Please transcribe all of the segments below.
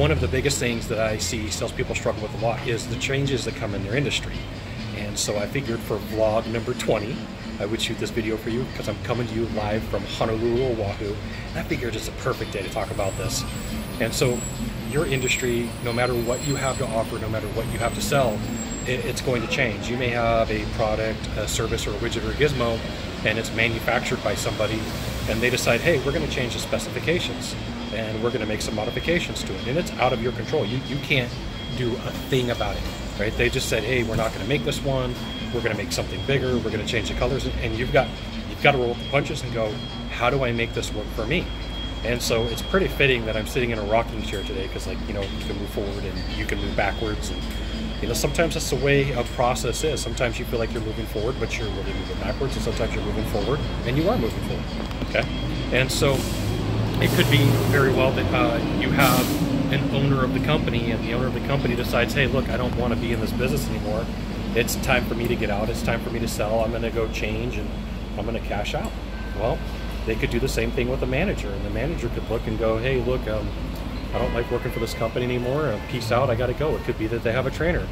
one of the biggest things that I see salespeople struggle with a lot is the changes that come in their industry. And so I figured for vlog number 20, I would shoot this video for you because I'm coming to you live from Honolulu, Oahu. And I figured it's a perfect day to talk about this. And so your industry, no matter what you have to offer, no matter what you have to sell, it's going to change. You may have a product, a service, or a widget or a gizmo, and it's manufactured by somebody, and they decide, hey, we're going to change the specifications, and we're going to make some modifications to it. And it's out of your control. You can't do a thing about it, right? They just said, hey, we're not going to make this one. We're going to make something bigger. We're going to change the colors, and you've got to roll with the punches and go, how do I make this work for me? And so it's pretty fitting that I'm sitting in a rocking chair today because, like, you know, you can move forward and you can move backwards, and you know, sometimes that's the way a process is. Sometimes you feel like you're moving forward, but you're really moving backwards, and sometimes you're moving forward, and you are moving forward, okay? And so it could be very well that you have an owner of the company, and the owner of the company decides, hey, look, I don't want to be in this business anymore. It's time for me to get out. It's time for me to sell. I'm going to go change, and I'm going to cash out. Well, they could do the same thing with a manager, and the manager could look and go, hey, look, I don't like working for this company anymore. Peace out, I got to go. It could be that they have a trainer,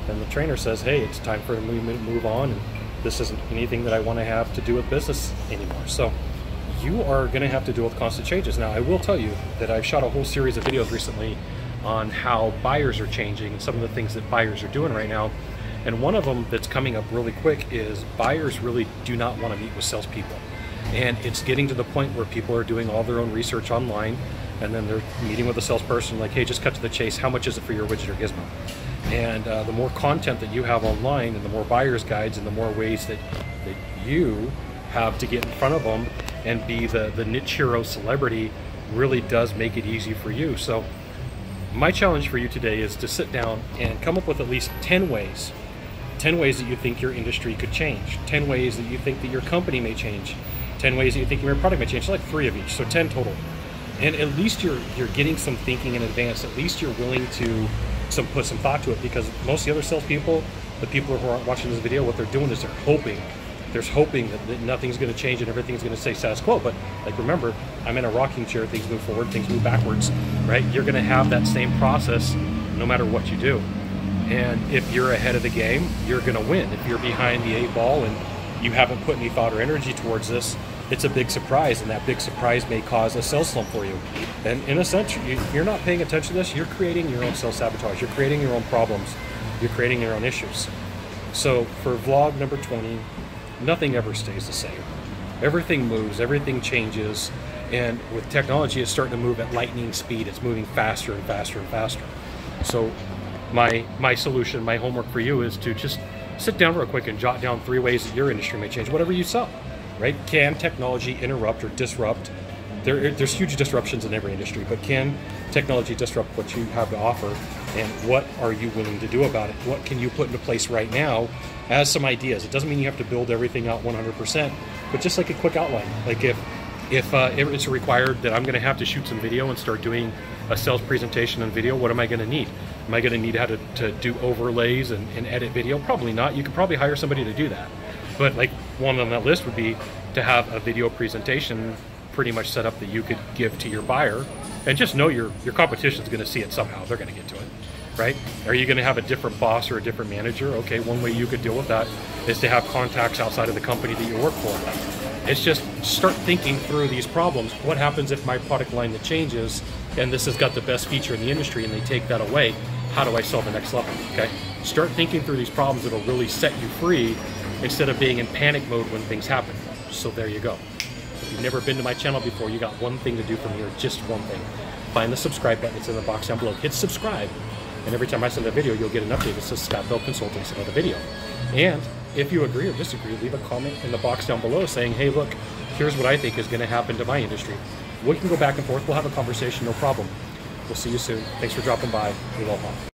and the trainer says, hey, it's time for me to move on, and this isn't anything that I want to have to do with business anymore. So you are going to have to deal with constant changes. Now, I will tell you that I've shot a whole series of videos recently on how buyers are changing and some of the things that buyers are doing right now. And one of them that's coming up really quick is buyers really do not want to meet with salespeople. And it's getting to the point where people are doing all their own research online, and then they're meeting with a salesperson like, hey, just cut to the chase. How much is it for your widget or gizmo? And the more content that you have online, and the more buyer's guides, and the more ways that you have to get in front of them and be the niche hero celebrity, really does make it easy for you. So my challenge for you today is to sit down and come up with at least 10 ways that you think your industry could change, 10 ways that you think that your company may change, 10 ways that you think your product may change, like 3 of each, so 10 total. And at least you're getting some thinking in advance. At least you're willing to put some thought to it, because most of the other salespeople, the people who are watching this video, what they're doing is they're hoping that nothing's going to change and everything's going to stay status quo. But like, remember, I'm in a rocking chair. Things move forward, things move backwards, right? You're going to have that same process no matter what you do. And if you're ahead of the game, you're going to win. If you're behind the 8 ball and you haven't put any thought or energy towards this, it's a big surprise, and that big surprise may cause a sales slump for you. And in a sense, you're not paying attention to this. You're creating your own sales sabotage. You're creating your own problems. You're creating your own issues. So for vlog number 20, nothing ever stays the same. Everything moves, everything changes, and with technology, it's starting to move at lightning speed. It's moving faster and faster and faster. So my solution, my homework for you is to just sit down real quick and jot down 3 ways that your industry may change, whatever you sell. Right? Can technology interrupt or disrupt? There's huge disruptions in every industry, but can technology disrupt what you have to offer? And what are you willing to do about it? What can you put into place right now as some ideas? It doesn't mean you have to build everything out 100%, but just like a quick outline. Like if it's required that I'm going to have to shoot some video and start doing a sales presentation on video, what am I going to need? Am I going to need how to do overlays and edit video? Probably not. You could probably hire somebody to do that. But like, one on that list would be to have a video presentation pretty much set up that you could give to your buyer, and just know your competition is going to see it somehow. They're going to get to it, right? Are you going to have a different boss or a different manager? Okay, one way you could deal with that is to have contacts outside of the company that you work for. It's just start thinking through these problems. What happens if my product line that changes, and this has got the best feature in the industry, and they take that away? How do I sell the next level? Okay, start thinking through these problems that'll really set you free, instead of being in panic mode when things happen. So there you go. If you've never been to my channel before, you got one thing to do from here, just one thing. Find the subscribe button, it's in the box down below. Hit subscribe, and every time I send a video, you'll get an update that says Sylvan Bell Consulting sent out a video. And if you agree or disagree, leave a comment in the box down below saying, hey, look, here's what I think is going to happen to my industry. We can go back and forth, we'll have a conversation, no problem. We'll see you soon. Thanks for dropping by. Aloha.